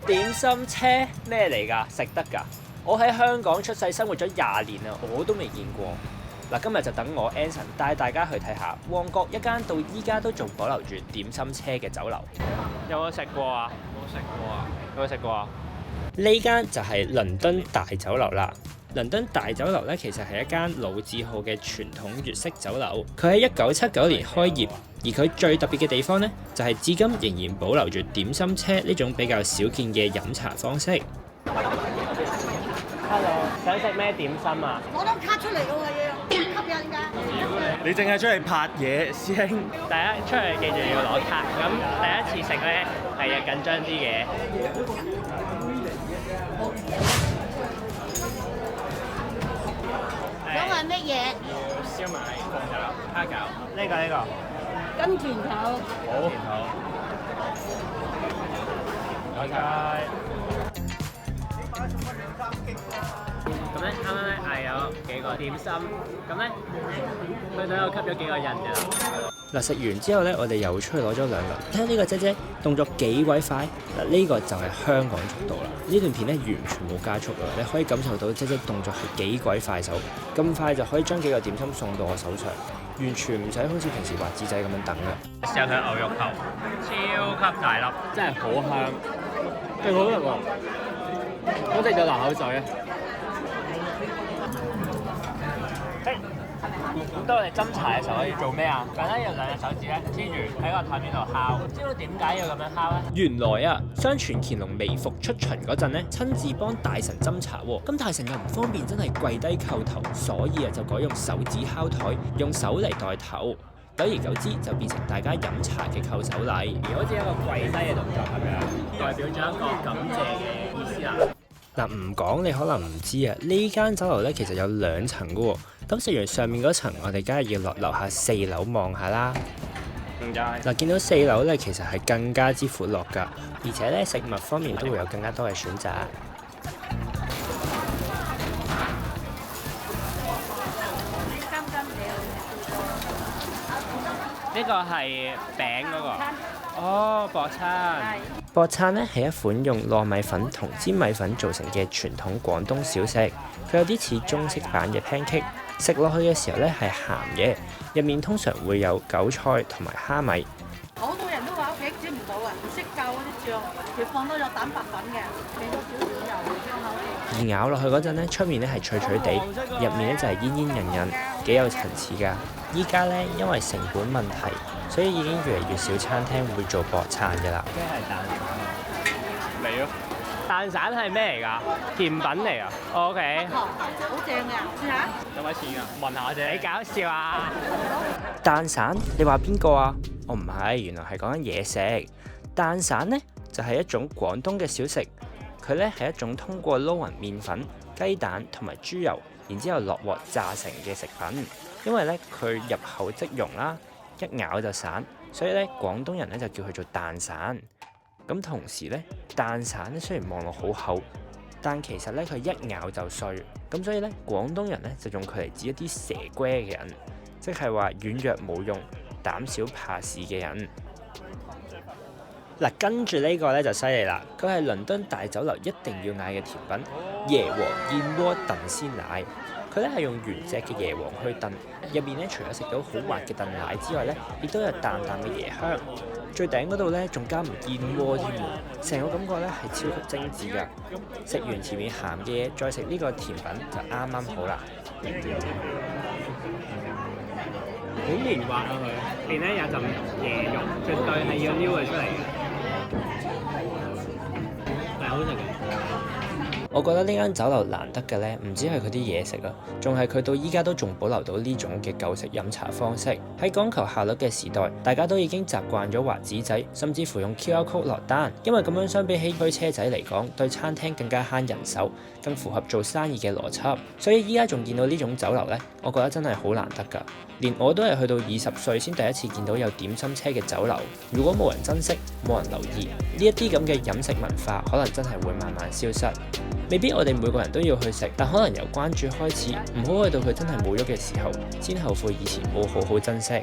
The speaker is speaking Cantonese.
點心車咩嚟㗎？食得㗎？我喺香港出世生活咗20年啦，我都未見過。嗱，今日就等我 Anson 帶大家去睇下旺角一間到依家都仲保留住點心車嘅酒樓。有冇食過啊？冇食過啊？有冇食過啊？呢間就係倫敦大酒樓啦。倫敦大酒樓咧，其實係一間老字號嘅傳統粵式酒樓。佢喺1979年開業，而佢最特別嘅地方咧，就係至今仍然保留住點心車呢種比較少見嘅飲茶方式。Hello， 想食咩點心啊？攞張卡出嚟嘅喎，要吸引㗎。你淨係出去拍嘢，師兄。大家出去記住要攞卡。咁第一次食咧係緊張啲嘅。想係乜嘢？燒賣、鳳爪、蝦餃。呢個。金錢頭。好。唔該晒。咁咧，啱啱咧嗌咗幾個點心，咁咧佢都有吸咗幾個人㗎。嗱，食完之後咧，我哋又出去攞咗2輪。睇下呢個姐姐動作幾鬼快。嗱，呢個就係香港速度啦。呢段片咧完全冇加速啊，你可以感受到姐姐動作係幾鬼快手，咁快就可以將幾個點心送到我手上，完全唔使好似平時滑子仔咁樣等嘅。試下佢牛肉球，超級大粒，真係好香，勁好食喎！我食咗流口水啊！咁當我哋斟茶嘅時候可以做咩啊？簡單用2隻手指咧黐住喺個台面度敲。知道點解要咁樣敲咧？原來啊，相傳乾隆微服出巡嗰陣咧，親自幫大臣斟茶喎。咁大臣又唔方便真係跪低叩頭，所以啊就改用手指敲台，用手嚟代頭。久而久之就變成大家飲茶嘅叩手禮，而好似一個跪低嘅動作咁樣，代表咗一個感謝嘅意思啦。嗱，唔講你可能唔知啊，呢間酒樓咧其實有2層嘅喎。咁食完上面嗰層，我哋梗係要落樓下4樓望下啦。嗱，見到4樓咧，其實係更加之闊落㗎，而且咧食物方面都會有更加多嘅選擇。呢個係餅嗰個。哦，薄餐。薄餐咧係一款用糯米粉同粘米粉做成嘅傳統廣東小食，佢有啲似中式版嘅 pancake， 食落去嘅時候咧係鹹嘅，入面通常會有韭菜同埋蝦米。好多人都話屋企煮唔到啊，唔識教嗰啲醬，要放多咗蛋白粉嘅，俾多少少油香口啲。而咬落去嗰陣咧，出面咧係脆脆地，入面咧就係煙煙韌韌，幾有層次㗎。依家咧因為成本問題，所以已經越嚟越少餐廳會做薄餐㗎啦。即係蛋散嚟咯。蛋散係咩嚟㗎？甜品嚟啊 ？OK。好正嘅，試下。有冇錢㗎？問下我哋。你搞笑啊！蛋散？你話邊個啊？我唔係，原來係講緊嘢食。蛋散呢，就係一種廣東嘅小食，佢咧係一種通過撈勻麵粉、雞蛋同埋豬油，然之後落鑊炸成嘅食品。因為咧佢入口即溶啦，一咬就散，所以咧廣東人咧就叫佢做蛋散。咁同時咧，蛋散咧雖然望落好厚，但其實咧佢一咬就碎。咁所以咧廣東人咧就用佢嚟指一啲蛇龜嘅人，即係話軟弱冇用、膽小怕事嘅人。嗱，跟住呢個咧就犀利啦，佢係倫敦大酒樓一定要嗌嘅甜品——椰皇燕窩燉鮮奶。佢咧係用原隻嘅椰皇去燉，入面咧除咗食到好滑嘅燉奶之外咧，亦都有淡淡嘅椰香。最頂嗰度咧仲加埋燕窩添喎，成個感覺咧係超級精緻㗎。食完前面鹹嘅嘢，再食呢個甜品就啱啱好啦。好綿滑啊佢，入邊咧有陣椰肉，絕對係要撩佢出嚟嘅，係好食嘅。我覺得呢間酒樓難得嘅呢，唔止係佢啲嘢食啊，仲係佢到依家都仲保留到呢種嘅舊式飲茶方式。喺講求效率嘅時代，大家都已經習慣咗滑紙仔，甚至乎用 QR code 落單，因為咁樣相比起推車仔嚟講，對餐廳更加慳人手，更符合做生意嘅邏輯。所以依家仲見到呢種酒樓呢，我覺得真係好難得㗎。連我都係去到20歲先第一次見到有點心車嘅酒樓。如果冇人珍惜，冇人留意，呢一啲咁嘅飲食文化，可能真係會慢慢消失。未必我哋每個人都要去食，但可能由關注開始，唔好去到佢真係冇咗嘅時候，先後悔以前冇好好珍惜。